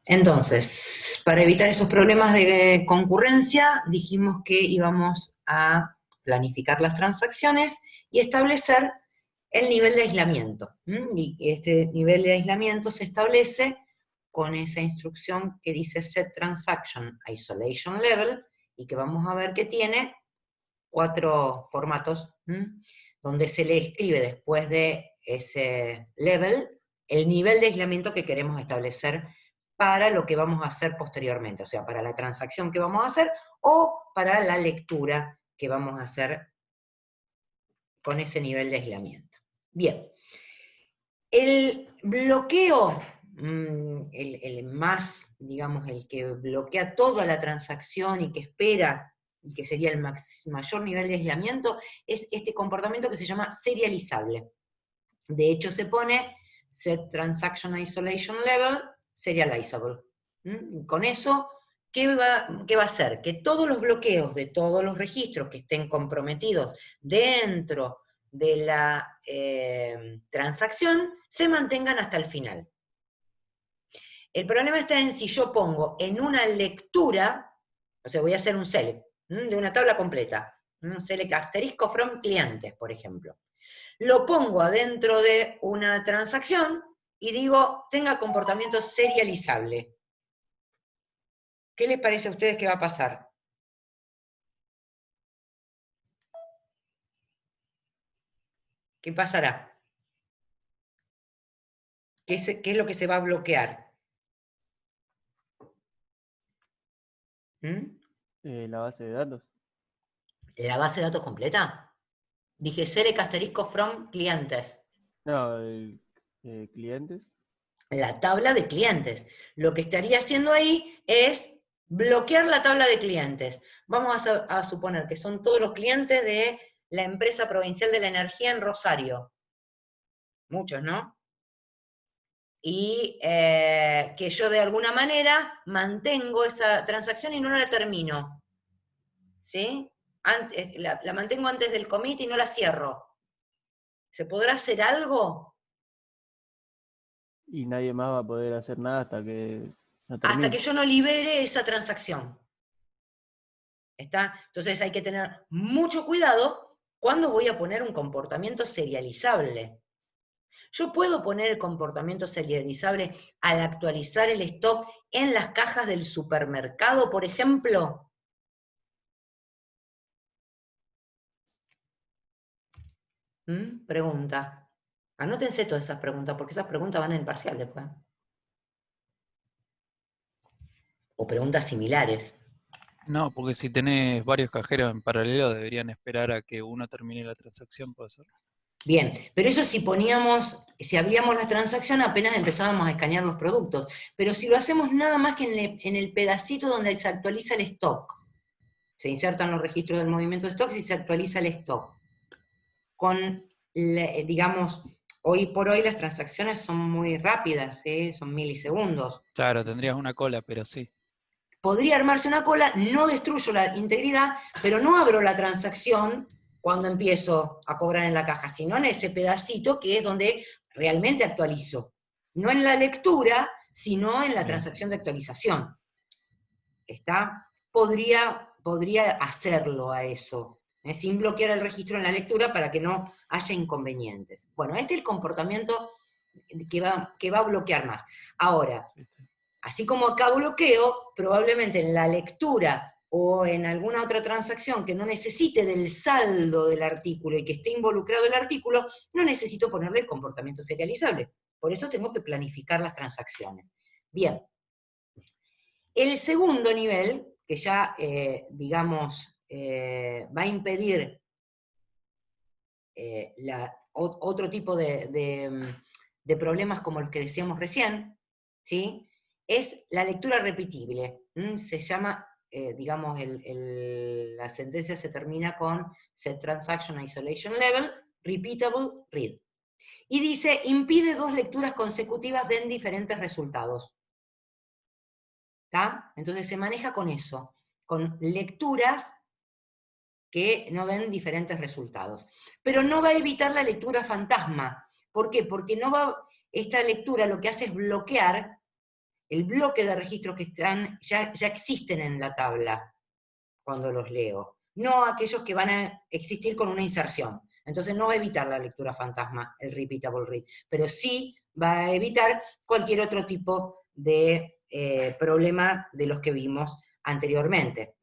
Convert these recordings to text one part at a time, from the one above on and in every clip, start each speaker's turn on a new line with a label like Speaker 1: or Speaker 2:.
Speaker 1: Entonces, para evitar esos problemas de concurrencia, dijimos que íbamos a planificar las transacciones y establecer el nivel de aislamiento. Y este nivel de aislamiento se establece con esa instrucción que dice set transaction isolation level, y que vamos a ver que tiene 4 formatos, donde se le escribe después de ese level el nivel de aislamiento que queremos establecer para lo que vamos a hacer posteriormente, o sea, para la transacción que vamos a hacer o para la lectura que vamos a hacer con ese nivel de aislamiento. Bien, el bloqueo, el más, digamos, el que bloquea toda la transacción y que espera, y que sería el mayor nivel de aislamiento, es este comportamiento que se llama serializable. De hecho, se pone set transaction isolation level serializable. Con eso, ¿qué va a hacer? Que todos los bloqueos de todos los registros que estén comprometidos dentro de la transacción se mantengan hasta el final. El problema está en si yo pongo en una lectura, o sea, voy a hacer un select de una tabla completa, un select asterisco from clientes, por ejemplo. Lo pongo adentro de una transacción y digo, tenga comportamiento serializable. ¿Qué les parece a ustedes que va a pasar? ¿Qué pasará? ¿Qué es lo que se va a bloquear?
Speaker 2: La base de datos.
Speaker 1: ¿La base de datos completa? Dije select asterisco from clientes.
Speaker 2: No, clientes.
Speaker 1: La tabla de clientes. Lo que estaría haciendo ahí es bloquear la tabla de clientes. Vamos a suponer que son todos los clientes de la empresa provincial de la energía en Rosario. Muchos, ¿no? Y que yo de alguna manera mantengo esa transacción y no la termino. ¿Sí? La mantengo antes del commit y no la cierro. ¿Se podrá hacer algo?
Speaker 2: Y nadie más va a poder hacer nada hasta que no
Speaker 1: Hasta que
Speaker 2: termine.
Speaker 1: yo no libere esa transacción. ¿Está? Entonces hay que tener mucho cuidado cuando voy a poner un comportamiento serializable. Yo puedo poner el comportamiento serializable al actualizar el stock en las cajas del supermercado, por ejemplo. Pregunta. Anótense todas esas preguntas, porque esas preguntas van en el parcial después. O preguntas similares.
Speaker 3: No, porque si tenés varios cajeros en paralelo, deberían esperar a que uno termine la transacción, ¿puede ser?
Speaker 1: Bien, pero eso si abríamos la transacción apenas empezábamos a escanear los productos. Pero si lo hacemos nada más que en el pedacito donde se actualiza el stock, se insertan los registros del movimiento de stock y se actualiza el stock. Digamos, hoy por hoy las transacciones son muy rápidas, son milisegundos.
Speaker 3: Claro, tendrías una cola, pero sí.
Speaker 1: Podría armarse una cola, no destruyo la integridad, pero no abro la transacción cuando empiezo a cobrar en la caja, sino en ese pedacito que es donde realmente actualizo. No en la lectura, sino en la transacción de actualización. ¿Está? Podría hacerlo a eso, sin bloquear el registro en la lectura para que no haya inconvenientes. Bueno, este es el comportamiento que va a bloquear más. Ahora, así como acá bloqueo, probablemente en la lectura o en alguna otra transacción que no necesite del saldo del artículo y que esté involucrado el artículo, no necesito ponerle el comportamiento serializable. Por eso tengo que planificar las transacciones. Bien. El segundo nivel, que ya, digamos, va a impedir otro tipo de problemas como los que decíamos recién, ¿sí? Es la lectura repetible. Se llama, digamos, la sentencia se termina con set transaction isolation level, repeatable read. Y dice, impide 2 lecturas consecutivas den diferentes resultados. ¿Está? Entonces se maneja con eso, con lecturas que no den diferentes resultados. Pero no va a evitar la lectura fantasma. ¿Por qué? Porque esta lectura lo que hace es bloquear el bloque de registros que ya existen en la tabla cuando los leo, no aquellos que van a existir con una inserción. Entonces no va a evitar la lectura fantasma, el repeatable read, pero sí va a evitar cualquier otro tipo de problema de los que vimos anteriormente.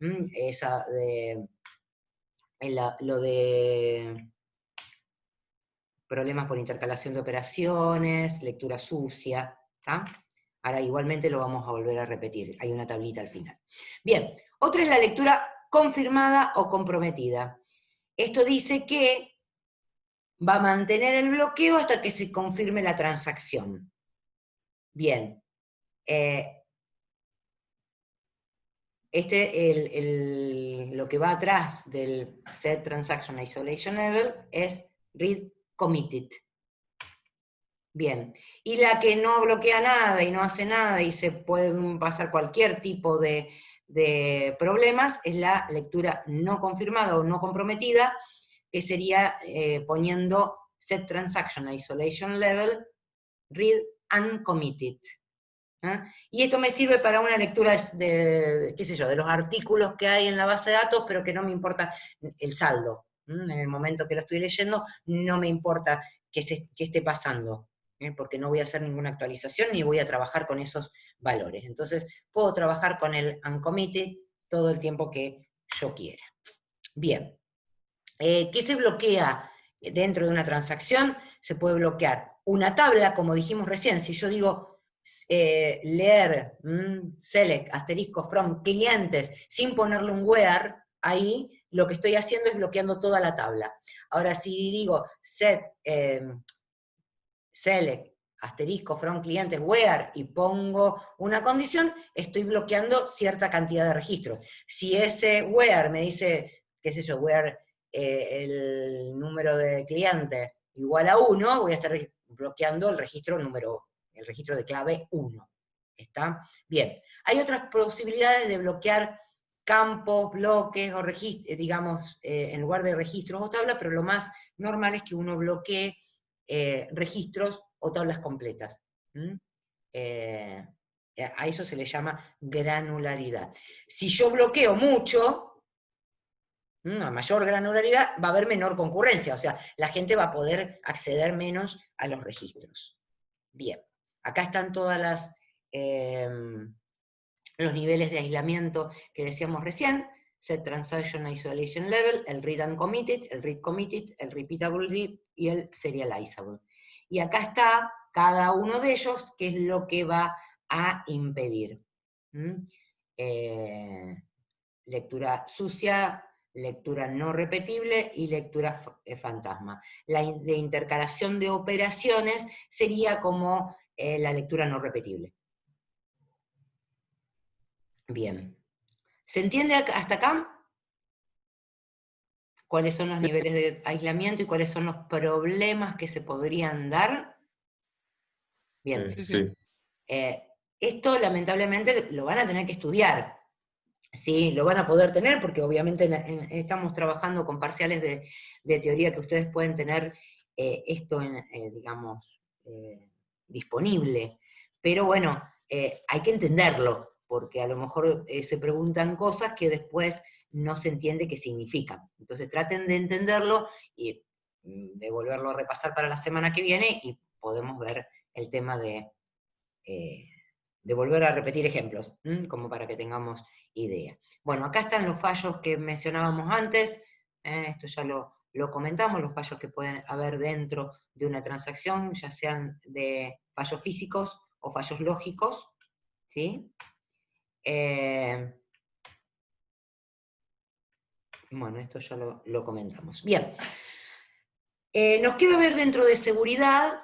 Speaker 1: Lo de problemas por intercalación de operaciones, lectura sucia, ¿tá? Ahora igualmente lo vamos a volver a repetir, hay una tablita al final. Bien, otra es la lectura confirmada o comprometida. Esto dice que va a mantener el bloqueo hasta que se confirme la transacción. Bien, lo que va atrás del Set Transaction Isolation Level es Read Committed. Bien, y la que no bloquea nada y no hace nada y se pueden pasar cualquier tipo de problemas es la lectura no confirmada o no comprometida, que sería poniendo Set Transaction Isolation Level Read Uncommitted. Y esto me sirve para una lectura de, qué sé yo, de los artículos que hay en la base de datos, pero que no me importa el saldo. En el momento que lo estoy leyendo, no me importa qué esté pasando, porque no voy a hacer ninguna actualización ni voy a trabajar con esos valores. Entonces, puedo trabajar con el uncommitted todo el tiempo que yo quiera. Bien. ¿Qué se bloquea dentro de una transacción? Se puede bloquear una tabla, como dijimos recién. Si yo digo leer, select, asterisco, from, clientes, sin ponerle un where, ahí lo que estoy haciendo es bloqueando toda la tabla. Ahora, si digo set, select, asterisco, from, clientes, where, y pongo una condición, estoy bloqueando cierta cantidad de registros. Si ese where me dice, qué sé yo, where el número de cliente igual a 1, voy a estar bloqueando el registro de clave 1. ¿Está? Bien. Hay otras posibilidades de bloquear campos, bloques, o digamos, en lugar de registros o tablas, pero lo más normal es que uno bloquee registros o tablas completas. A eso se le llama granularidad. Si yo bloqueo mucho, a mayor granularidad, va a haber menor concurrencia, o sea, la gente va a poder acceder menos a los registros. Bien, acá están todas los niveles de aislamiento que decíamos recién: Set Transaction Isolation Level, el Read Uncommitted, el Read Committed, el Repeatable Read y el Serializable. Y acá está cada uno de ellos, qué es lo que va a impedir. Lectura sucia, lectura no repetible y lectura fantasma. La de intercalación de operaciones sería como la lectura no repetible. Bien. ¿Se entiende hasta acá? ¿Cuáles son los niveles de aislamiento y cuáles son los problemas que se podrían dar? Bien.
Speaker 4: Sí.
Speaker 1: Esto lamentablemente lo van a tener que estudiar. Sí, lo van a poder tener porque obviamente estamos trabajando con parciales de teoría que ustedes pueden tener esto, digamos, disponible. Pero bueno, hay que entenderlo, porque a lo mejor se preguntan cosas que después no se entiende qué significan. Entonces traten de entenderlo y de volverlo a repasar para la semana que viene y podemos ver el tema de volver a repetir ejemplos, como para que tengamos idea. Bueno, acá están los fallos que mencionábamos antes, esto ya lo comentamos, los fallos que pueden haber dentro de una transacción, ya sean de fallos físicos o fallos lógicos, ¿sí? Bueno, esto ya lo comentamos. Bien. Nos queda ver dentro de seguridad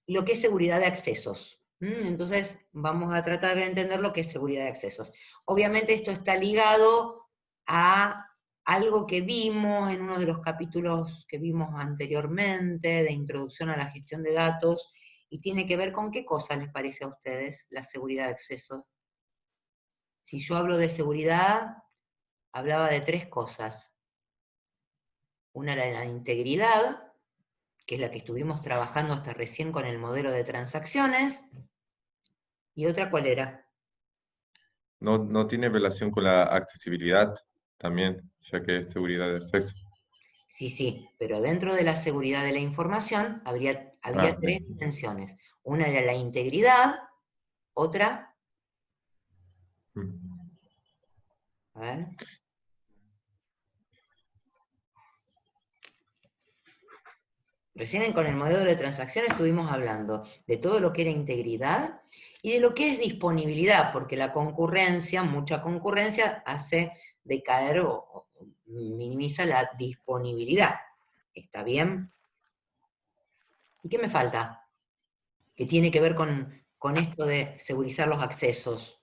Speaker 1: lo que es seguridad de accesos. Entonces, vamos a tratar de entender lo que es seguridad de accesos. Obviamente esto está ligado a algo que vimos en uno de los capítulos que vimos anteriormente, de introducción a la gestión de datos, y tiene que ver con qué cosa les parece a ustedes la seguridad de accesos. Si yo hablo de seguridad, hablaba de 3 cosas. Una era la integridad, que es la que estuvimos trabajando hasta recién con el modelo de transacciones, ¿Y otra cuál era?
Speaker 4: No tiene relación con la accesibilidad también, ya que es seguridad de acceso.
Speaker 1: Sí, sí, pero dentro de la seguridad de la información había tres
Speaker 4: Bien.
Speaker 1: dimensiones. Una era la integridad, otra,
Speaker 4: Mm.
Speaker 1: a ver, recién con el modelo de transacción estuvimos hablando de todo lo que era integridad y de lo que es disponibilidad, porque la concurrencia, mucha concurrencia, hace decaer o minimiza la disponibilidad. ¿Está bien? ¿Y qué me falta? Que tiene que ver con esto de segurizar los accesos.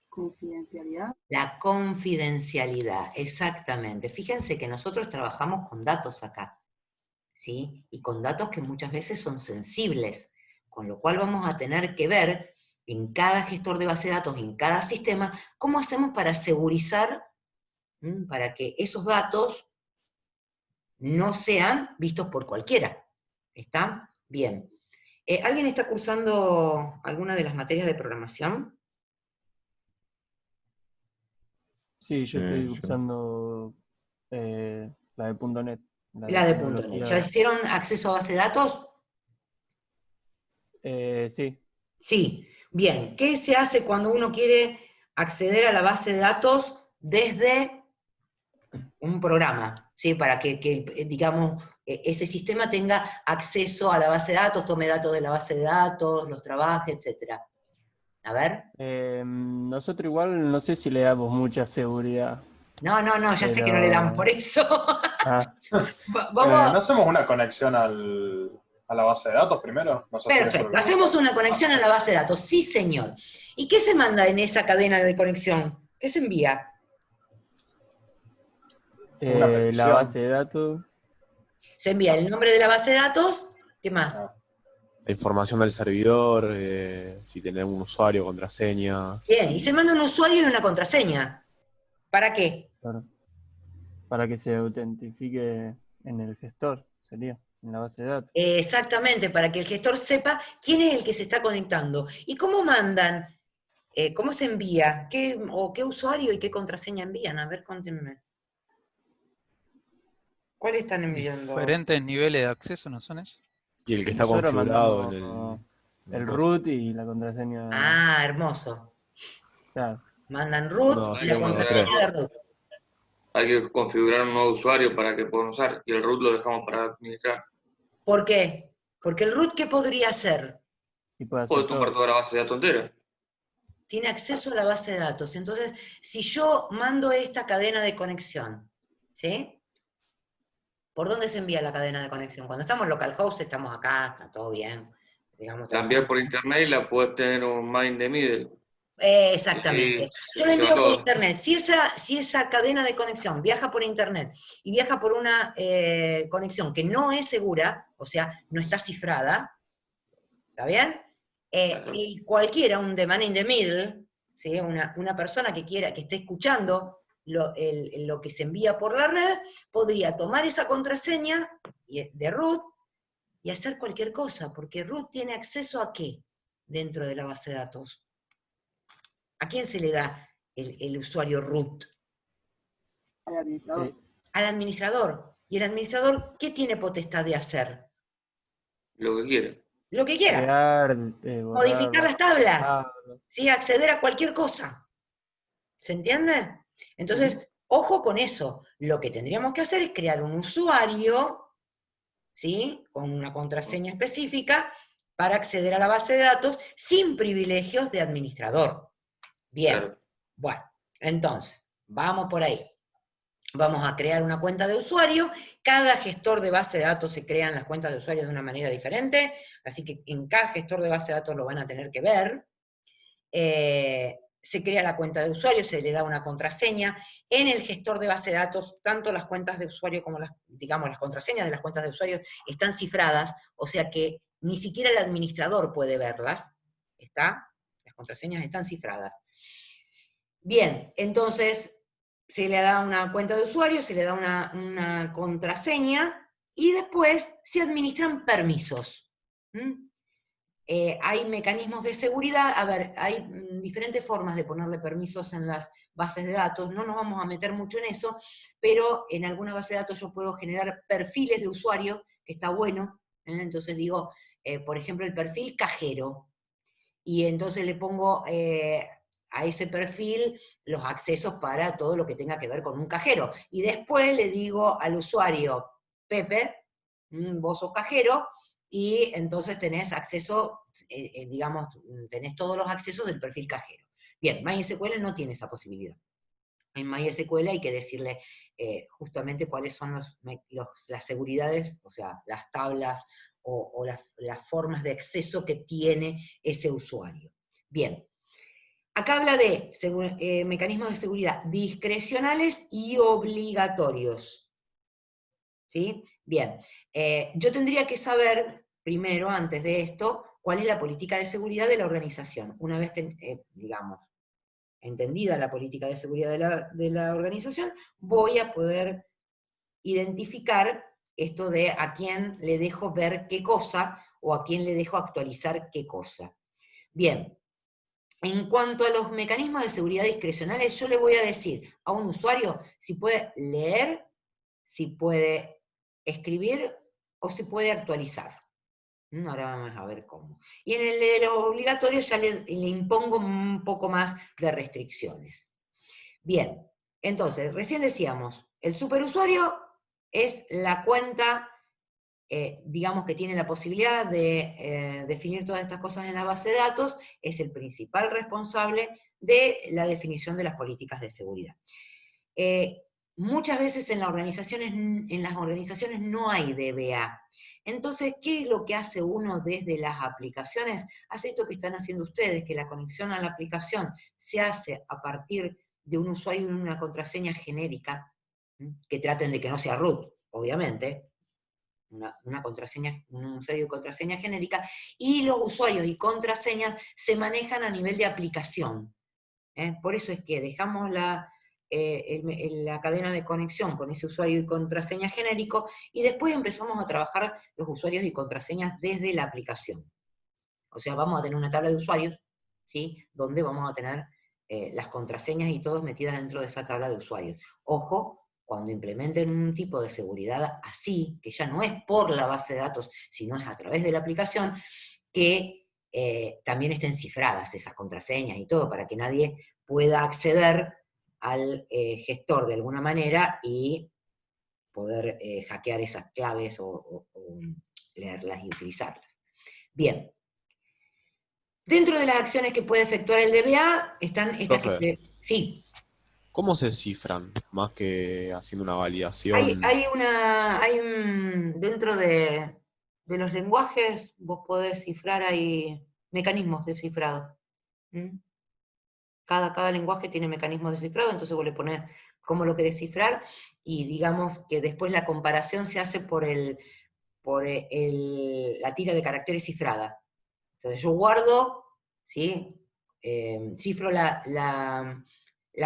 Speaker 5: Confidencialidad.
Speaker 1: La confidencialidad, exactamente. Fíjense que nosotros trabajamos con datos acá, ¿sí? Y con datos que muchas veces son sensibles, con lo cual vamos a tener que ver en cada gestor de base de datos, en cada sistema, cómo hacemos para segurizar, para que esos datos no sean vistos por cualquiera. ¿Está? Bien. ¿Alguien está cursando alguna de las materias de programación?
Speaker 2: Sí, yo estoy
Speaker 4: Yo-
Speaker 2: usando la de .NET, la de
Speaker 1: La de .NET. ¿Ya
Speaker 2: tecnología.
Speaker 1: hicieron acceso a base de datos?
Speaker 2: Sí,
Speaker 1: Sí. Bien. ¿Qué se hace cuando uno quiere acceder a la base de datos desde un programa? ¿Sí? Para que, digamos, ese sistema tenga acceso a la base de datos, tome datos de la base de datos, los trabaje, etc. A ver.
Speaker 2: nosotros igual no sé si le damos mucha seguridad,
Speaker 1: No, ya sé que no le dan por
Speaker 2: pero
Speaker 1: eso.
Speaker 2: ah,
Speaker 1: Vamos.
Speaker 6: ¿No hacemos una conexión a la base de datos primero? ¿No se hace eso
Speaker 1: Perfecto,
Speaker 6: lo
Speaker 1: hacemos
Speaker 6: local?
Speaker 1: una conexión a la base de datos, sí señor. ¿Y qué se manda en esa cadena de conexión? ¿Qué se envía?
Speaker 6: Una
Speaker 2: la
Speaker 6: petición.
Speaker 2: base de datos,
Speaker 1: Se envía el nombre de la base de datos, ¿qué más?
Speaker 6: Ah,
Speaker 7: La información del servidor, si tenemos un usuario, contraseñas.
Speaker 1: Bien, y se manda un usuario y una contraseña. ¿Para qué?
Speaker 2: para que se autentifique en el gestor, sería, en la base de datos.
Speaker 1: Exactamente, para que el gestor sepa quién es el que se está conectando. ¿Y cómo mandan? ¿Cómo se envía? ¿Qué usuario y qué contraseña envían? A ver, cuéntenme. ¿Cuál están enviando?
Speaker 3: Diferentes niveles de acceso, ¿no son eso?
Speaker 7: Y el que está
Speaker 2: Nosotros
Speaker 7: configurado
Speaker 2: mandamos
Speaker 7: en
Speaker 2: el
Speaker 7: coso.
Speaker 2: root y la contraseña.
Speaker 1: Ah, hermoso.
Speaker 2: Claro.
Speaker 1: Mandan root
Speaker 7: Uno,
Speaker 1: y la
Speaker 7: uno,
Speaker 1: contraseña
Speaker 7: tres.
Speaker 1: de root.
Speaker 8: Hay que configurar un nuevo usuario para que puedan usar y el root lo dejamos para administrar.
Speaker 1: ¿Por qué? Porque el root, ¿qué podría hacer?
Speaker 2: Y puede hacer
Speaker 8: Puede tomar
Speaker 2: todo.
Speaker 8: toda la base de datos entera.
Speaker 1: Tiene acceso a la base de datos. Entonces, si yo mando esta cadena de conexión, ¿sí? ¿Por dónde se envía la cadena de conexión? Cuando estamos localhost, estamos acá, está todo bien. Digamos,
Speaker 8: La envías por internet y la puedes tener un mind in the middle.
Speaker 1: Exactamente.
Speaker 8: Y
Speaker 1: Yo la
Speaker 8: se va
Speaker 1: envío por
Speaker 8: todo.
Speaker 1: internet. Si esa cadena de conexión viaja por internet y viaja por una conexión que no es segura, o sea, no está cifrada, ¿está bien? Y cualquiera, un the man in the middle, ¿sí? Una persona que esté escuchando lo que se envía por la red, podría tomar esa contraseña de root y hacer cualquier cosa, porque root tiene acceso a ¿qué? Dentro de la base de datos. ¿A quién se le da el usuario root?
Speaker 5: Al administrador.
Speaker 1: Al administrador. ¿Y el administrador qué tiene potestad de hacer?
Speaker 8: Lo que quiera.
Speaker 1: Lo que quiera.
Speaker 2: Crear,
Speaker 1: Modificar
Speaker 2: borrar,
Speaker 1: las tablas.
Speaker 2: bajar.
Speaker 1: ¿Sí? Acceder a cualquier cosa. ¿Se entiende? Entonces, ojo con eso. Lo que tendríamos que hacer es crear un usuario, ¿sí? Con una contraseña específica para acceder a la base de datos sin privilegios de administrador. Bien.
Speaker 8: Claro.
Speaker 1: Bueno, entonces, vamos por ahí. Vamos a crear una cuenta de usuario. Cada gestor de base de datos se crean las cuentas de usuarios de una manera diferente, así que en cada gestor de base de datos lo van a tener que ver. Se crea la cuenta de usuario, se le da una contraseña. En el gestor de base de datos, tanto las cuentas de usuario como las contraseñas de las cuentas de usuario están cifradas, o sea que ni siquiera el administrador puede verlas. Las contraseñas están cifradas. Bien, entonces se le da una cuenta de usuario, se le da una contraseña, y después se administran permisos. hay mecanismos de seguridad, a ver, hay diferentes formas de ponerle permisos en las bases de datos, no nos vamos a meter mucho en eso, pero en alguna base de datos yo puedo generar perfiles de usuario, que está bueno, entonces digo, por ejemplo, el perfil cajero, y entonces le pongo a ese perfil los accesos para todo lo que tenga que ver con un cajero, y después le digo al usuario, Pepe, vos sos cajero, y entonces tenés acceso, digamos, tenés todos los accesos del perfil cajero. Bien, MySQL no tiene esa posibilidad. En MySQL hay que decirle justamente cuáles son las seguridades, o sea, las tablas o las formas de acceso que tiene ese usuario. Bien, acá habla de mecanismos de seguridad discrecionales y obligatorios. ¿Sí? Bien, yo tendría que saber, primero, antes de esto, cuál es la política de seguridad de la organización. Una vez, digamos, entendida la política de seguridad de la organización, voy a poder identificar esto de a quién le dejo ver qué cosa, o a quién le dejo actualizar qué cosa. Bien, en cuanto a los mecanismos de seguridad discrecionales, yo le voy a decir a un usuario si puede leer, si puede escribir o si puede actualizar. Ahora vamos a ver cómo. Y en el de lo obligatorio ya le impongo un poco más de restricciones. Bien, entonces, recién decíamos, el superusuario es la cuenta, digamos, que tiene la posibilidad de definir todas estas cosas en la base de datos, es el principal responsable de la definición de las políticas de seguridad. Muchas veces en las organizaciones no hay DBA. Entonces, ¿qué es lo que hace uno desde las aplicaciones? Hace esto que están haciendo ustedes, que la conexión a la aplicación se hace a partir de un usuario y una contraseña genérica, que traten de que no sea root, obviamente, una contraseña, un usuario y contraseña genérica, y los usuarios y contraseñas se manejan a nivel de aplicación. Por eso es que dejamos la cadena de conexión con ese usuario y contraseña genérico, y después empezamos a trabajar los usuarios y contraseñas desde la aplicación. O sea, vamos a tener una tabla de usuarios, ¿sí? Donde vamos a tener las contraseñas y todo metidas dentro de esa tabla de usuarios. Ojo, cuando implementen un tipo de seguridad así, que ya no es por la base de datos, sino es a través de la aplicación, que también estén cifradas esas contraseñas y todo, para que nadie pueda acceder al gestor de alguna manera y poder hackear esas claves o leerlas y utilizarlas. Bien. Dentro de las acciones que puede efectuar el DBA están estas
Speaker 7: Profe,
Speaker 1: sí.
Speaker 7: ¿cómo se cifran? Más que haciendo una validación.
Speaker 1: Dentro de los lenguajes vos podés cifrar, hay mecanismos de cifrado. Cada lenguaje tiene mecanismos de cifrado, entonces vos le ponés cómo lo querés cifrar, y digamos que después la comparación se hace por la tira de caracteres cifrada. Entonces yo guardo, ¿sí? Cifro la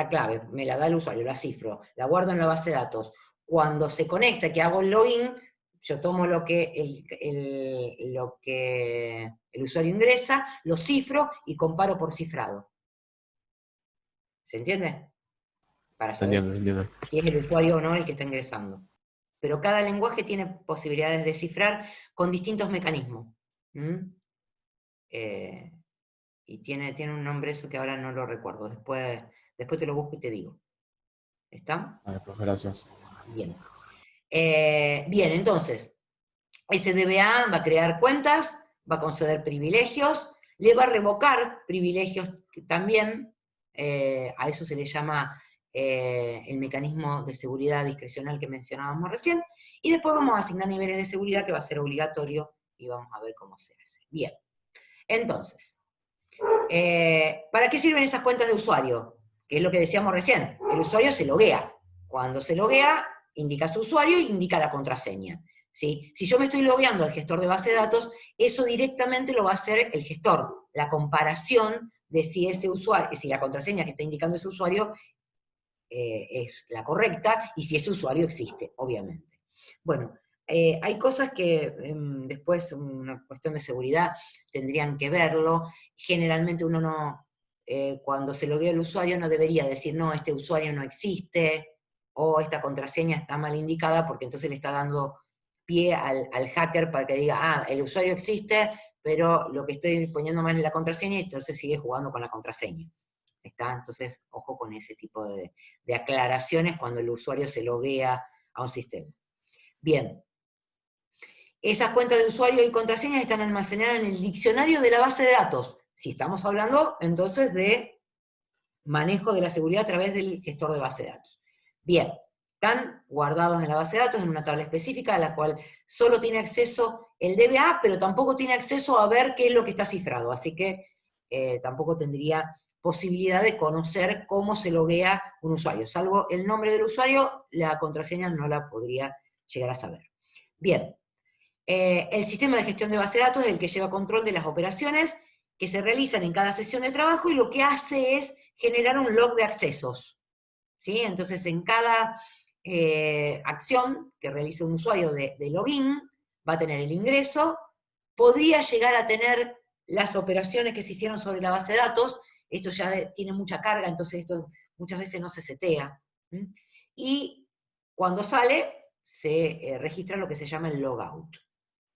Speaker 1: clave, me la da el usuario, la cifro, la guardo en la base de datos. Cuando se conecta, que hago el login, yo tomo lo que el usuario ingresa, lo cifro y comparo por cifrado. ¿Se entiende? Para saber
Speaker 7: Se entiende.
Speaker 1: si es el usuario o no el que está ingresando. Pero cada lenguaje tiene posibilidades de cifrar con distintos mecanismos. Y tiene un nombre eso que ahora no lo recuerdo. Después te lo busco y te digo. ¿Está?
Speaker 7: Vale, profe, gracias.
Speaker 1: Bien. Bien, entonces, ese DBA va a crear cuentas, va a conceder privilegios, le va a revocar privilegios también, a eso se le llama el mecanismo de seguridad discrecional que mencionábamos recién, y después vamos a asignar niveles de seguridad que va a ser obligatorio, y vamos a ver cómo se hace. Bien, entonces, ¿para qué sirven esas cuentas de usuario? Que es lo que decíamos recién, el usuario se loguea. Cuando se loguea, indica su usuario e indica la contraseña. ¿Sí? Si yo me estoy logueando al gestor de base de datos, eso directamente lo va a hacer el gestor, la comparación de si ese usuario, si la contraseña que está indicando ese usuario es la correcta, y si ese usuario existe, obviamente. Bueno, Hay cosas que después, una cuestión de seguridad, tendrían que verlo. Generalmente uno no, cuando se loguea el usuario, no debería decir, no, este usuario no existe, o esta contraseña está mal indicada, porque entonces le está dando pie al hacker para que diga, ah, el usuario existe, pero lo que estoy poniendo mal es la contraseña, y entonces sigue jugando con la contraseña. ¿Está? Entonces, ojo con ese tipo de aclaraciones cuando el usuario se loguea a un sistema. Bien. Esas cuentas de usuario y contraseñas están almacenadas en el diccionario de la base de datos. Si estamos hablando, entonces, de manejo de la seguridad a través del gestor de base de datos. Bien, están guardados en la base de datos, en una tabla específica, a la cual solo tiene acceso el DBA, pero tampoco tiene acceso a ver qué es lo que está cifrado, así que tampoco tendría posibilidad de conocer cómo se loguea un usuario. Salvo el nombre del usuario, la contraseña no la podría llegar a saber. Bien. El sistema de gestión de base de datos es el que lleva control de las operaciones que se realizan en cada sesión de trabajo y lo que hace es generar un log de accesos. ¿Sí? Entonces, en cada acción que realice un usuario de login, va a tener el ingreso, podría llegar a tener las operaciones que se hicieron sobre la base de datos, esto ya tiene mucha carga, entonces esto muchas veces no se setea. Y cuando sale, se registra lo que se llama el logout.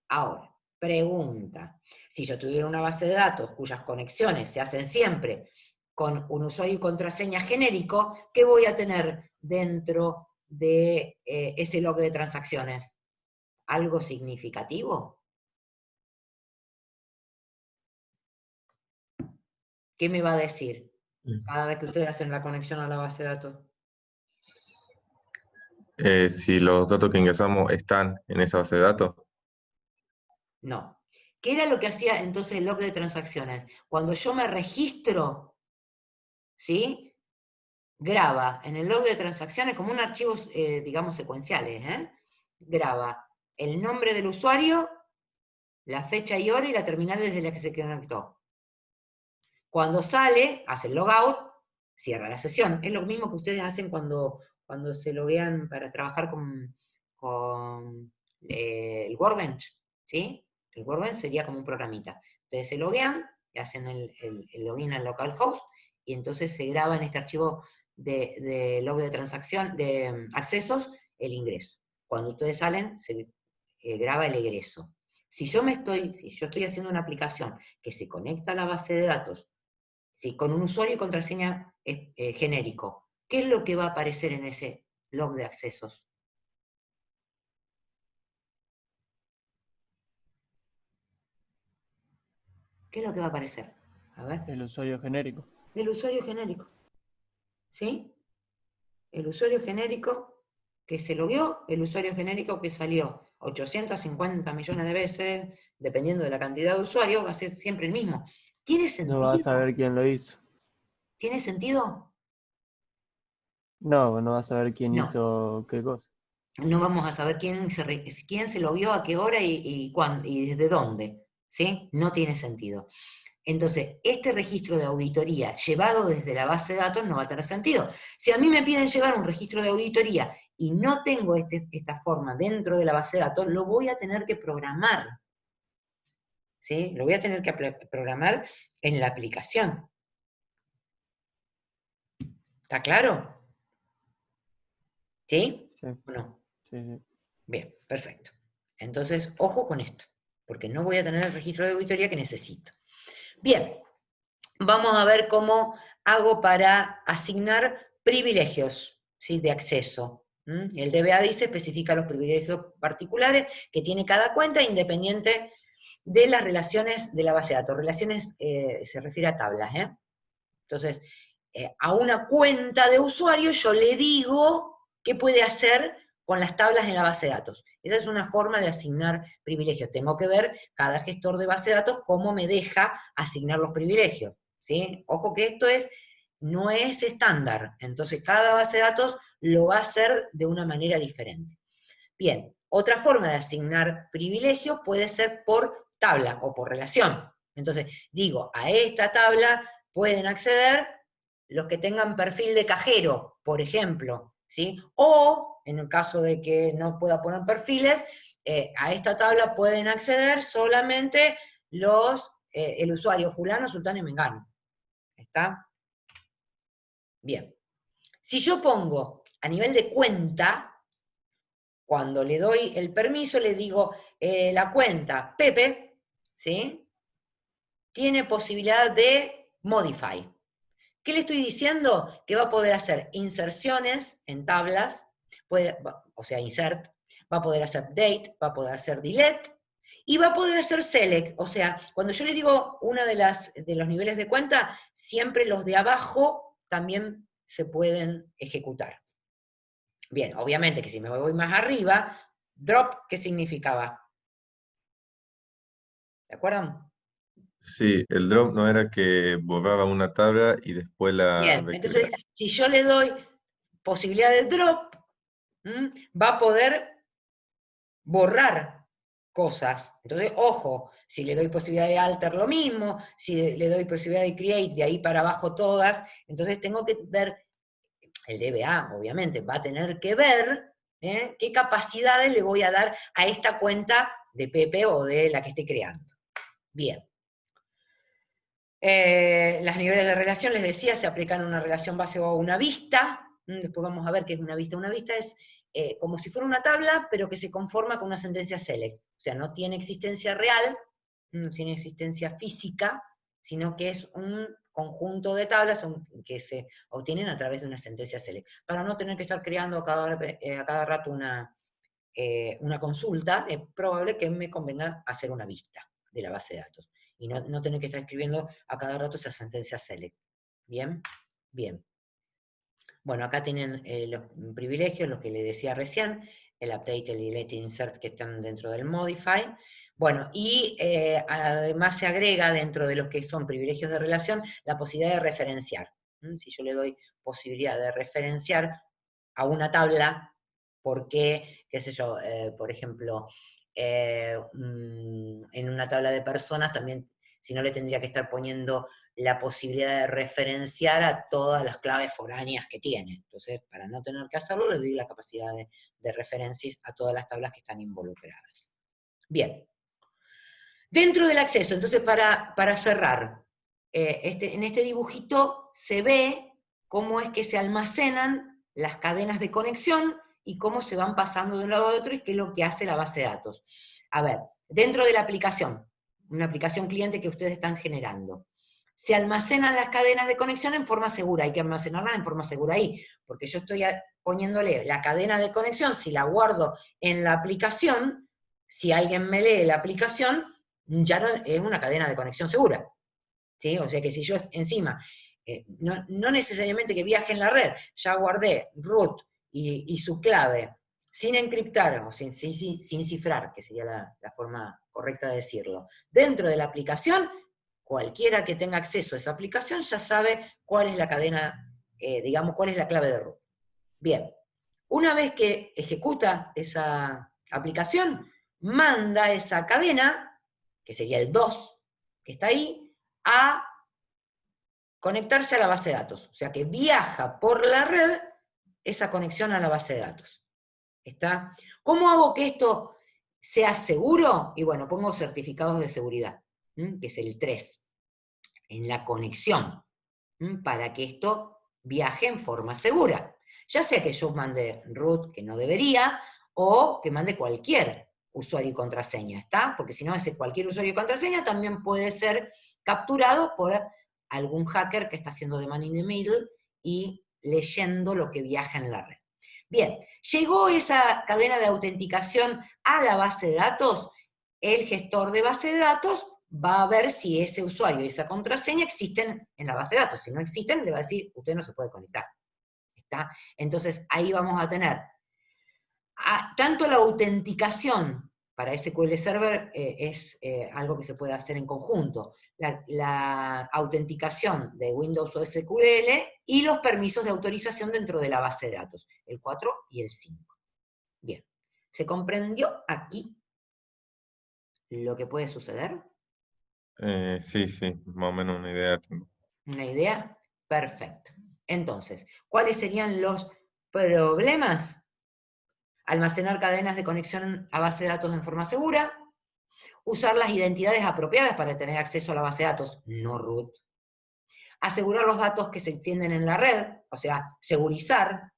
Speaker 1: Ahora, pregunta, si yo tuviera una base de datos cuyas conexiones se hacen siempre con un usuario y contraseña genérico, ¿qué voy a tener dentro de ese log de transacciones? ¿Algo significativo? ¿Qué me va a decir cada vez que ustedes hacen la conexión a la base de datos?
Speaker 4: Si los datos que ingresamos están en esa base de datos.
Speaker 1: No. ¿Qué era lo que hacía entonces el log de transacciones? Cuando yo me registro, ¿sí? Graba en el log de transacciones como un archivo, digamos, secuenciales, graba el nombre del usuario, la fecha y hora y la terminal desde la que se conectó. Cuando sale, hace el logout, cierra la sesión. Es lo mismo que ustedes hacen cuando se loguean para trabajar con el Workbench, ¿sí? El Workbench sería como un programita. Ustedes se loguean, y hacen el login al localhost, y entonces se graba en este archivo de log de transacción, de accesos, el ingreso. Cuando ustedes salen, se graba el egreso. Si yo estoy haciendo una aplicación que se conecta a la base de datos, ¿sí? Con un usuario y contraseña genérico, ¿qué es lo que va a aparecer en ese log de accesos? ¿Qué es lo que va a aparecer? A ver.
Speaker 2: El usuario genérico.
Speaker 1: El usuario genérico. ¿Sí? El usuario genérico que se logueó, el usuario genérico que salió 850 millones de veces, dependiendo de la cantidad de usuarios, va a ser siempre el mismo. ¿Tiene sentido?
Speaker 2: No vas a saber quién lo hizo.
Speaker 1: ¿Tiene sentido?
Speaker 2: No, no vas a saber quién
Speaker 1: No.
Speaker 2: hizo qué cosa.
Speaker 1: No vamos a saber quién se logueó, a qué hora y cuándo, y desde dónde. ¿Sí? No tiene sentido. Entonces, este registro de auditoría llevado desde la base de datos no va a tener sentido. Si a mí me piden llevar un registro de auditoría y no tengo esta forma dentro de la base de datos, lo voy a tener que programar. ¿Sí? Lo voy a tener que programar en la aplicación. ¿Está claro? ¿Sí?
Speaker 2: Sí,
Speaker 1: ¿O no?
Speaker 2: sí, sí.
Speaker 1: Bien, perfecto. Entonces, ojo con esto, porque no voy a tener el registro de auditoría que necesito. Bien, vamos a ver cómo hago para asignar privilegios, ¿sí? De acceso. El DBA dice, especifica los privilegios particulares que tiene cada cuenta independiente de las relaciones de la base de datos. Relaciones se refiere a tablas. Entonces, a una cuenta de usuario yo le digo qué puede hacer con las tablas en la base de datos. Esa es una forma de asignar privilegios. Tengo que ver cada gestor de base de datos cómo me deja asignar los privilegios. ¿Sí? Ojo que esto no es estándar, entonces cada base de datos lo va a hacer de una manera diferente. Bien, otra forma de asignar privilegios puede ser por tabla o por relación. Entonces, digo, a esta tabla pueden acceder los que tengan perfil de cajero, por ejemplo, ¿sí? O, en el caso de que no pueda poner perfiles, a esta tabla pueden acceder solamente el usuario fulano, sultano y mengano. ¿Está? Bien. Si yo pongo a nivel de cuenta, cuando le doy el permiso, le digo, la cuenta Pepe, ¿sí?, tiene posibilidad de modify. ¿Qué le estoy diciendo? Que va a poder hacer inserciones en tablas, o sea, insert, va a poder hacer date, va a poder hacer delete, y va a poder hacer select. O sea, cuando yo le digo una de los niveles de cuenta, siempre los de abajo también se pueden ejecutar. Bien, obviamente que si me voy más arriba, drop, ¿qué significaba? ¿De acuerdo?
Speaker 4: Sí, el drop no era que borraba una tabla y después la
Speaker 1: Bien, entonces,
Speaker 4: reescribía.
Speaker 1: si yo le doy posibilidad de drop, va a poder borrar cosas. Entonces, ojo, si le doy posibilidad de alter lo mismo, si le doy posibilidad de create de ahí para abajo todas, entonces tengo que ver, el DBA obviamente va a tener que ver qué capacidades le voy a dar a esta cuenta de Pepe o de la que esté creando. Bien. Los niveles de relación, les decía, se aplican a una relación base o a una vista. Después vamos a ver qué es una vista. Una vista es como si fuera una tabla, pero que se conforma con una sentencia select. O sea, no tiene existencia real, no tiene existencia física, sino que es un conjunto de tablas que se obtienen a través de una sentencia select. Para no tener que estar creando a cada rato una consulta, es probable que me convenga hacer una vista de la base de datos. Y no tener que estar escribiendo a cada rato esa sentencia select. ¿Bien? Bien. Bueno, acá tienen los privilegios, los que les decía recién, el update, el delete, insert, que están dentro del modify. Bueno, y además se agrega dentro de los que son privilegios de relación la posibilidad de referenciar. Si yo le doy posibilidad de referenciar a una tabla, porque, qué sé yo, por ejemplo, en una tabla de personas también, si no le tendría que estar poniendo la posibilidad de referenciar a todas las claves foráneas que tiene. Entonces, para no tener que hacerlo, le doy la capacidad de referencias a todas las tablas que están involucradas. Bien. Dentro del acceso, entonces para cerrar, en este dibujito se ve cómo es que se almacenan las cadenas de conexión y cómo se van pasando de un lado a otro y qué es lo que hace la base de datos. A ver, dentro de la aplicación, una aplicación cliente que ustedes están generando, se almacenan las cadenas de conexión en forma segura, hay que almacenarlas en forma segura ahí, porque yo estoy poniéndole la cadena de conexión, si la guardo en la aplicación, si alguien me lee la aplicación, ya no es una cadena de conexión segura. ¿Sí? O sea que si yo encima, no necesariamente que viaje en la red, ya guardé root y su clave, sin encriptar, o sin cifrar, que sería la forma correcta de decirlo, dentro de la aplicación, cualquiera que tenga acceso a esa aplicación ya sabe cuál es la cadena, digamos, cuál es la clave de root. Bien, una vez que ejecuta esa aplicación, manda esa cadena, que sería el 2, que está ahí, a conectarse a la base de datos. O sea que viaja por la red esa conexión a la base de datos. ¿Está? ¿Cómo hago que esto sea seguro? Y bueno, pongo certificados de seguridad, que es el 3, en la conexión, para que esto viaje en forma segura. Ya sea que yo mande root, que no debería, o que mande cualquier usuario y contraseña, ¿está? Porque si no, ese cualquier usuario y contraseña también puede ser capturado por algún hacker que está haciendo de man in the middle y leyendo lo que viaja en la red. Bien, llegó esa cadena de autenticación a la base de datos, el gestor de base de datos va a ver si ese usuario y esa contraseña existen en la base de datos. Si no existen, le va a decir, usted no se puede conectar. ¿Está? Entonces, ahí vamos a tener tanto la autenticación para SQL Server es algo que se puede hacer en conjunto. La autenticación de Windows o SQL y los permisos de autorización dentro de la base de datos, el 4 y el 5. Bien, ¿se comprendió aquí lo que puede suceder?
Speaker 4: Sí, más o menos una idea tengo.
Speaker 1: ¿Una idea? Perfecto. Entonces, ¿cuáles serían los problemas? almacenar cadenas de conexión a base de datos en forma segura, usar las identidades apropiadas para tener acceso a la base de datos, no root, asegurar los datos que se extienden en la red, o sea, segurizar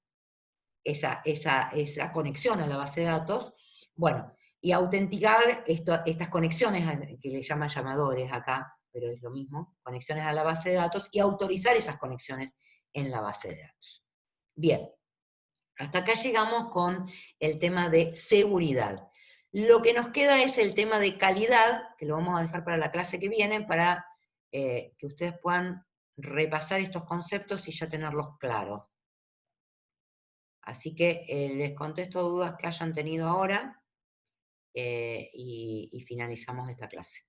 Speaker 1: esa conexión a la base de datos, bueno, y autenticar estas conexiones, que le llaman llamadores acá, pero es lo mismo, conexiones a la base de datos, y autorizar esas conexiones en la base de datos. Bien, hasta acá llegamos con el tema de seguridad. Lo que nos queda es el tema de calidad, que lo vamos a dejar para la clase que viene, para que ustedes puedan repasar estos conceptos y ya tenerlos claros. Así que les contesto dudas que hayan tenido ahora y finalizamos esta clase.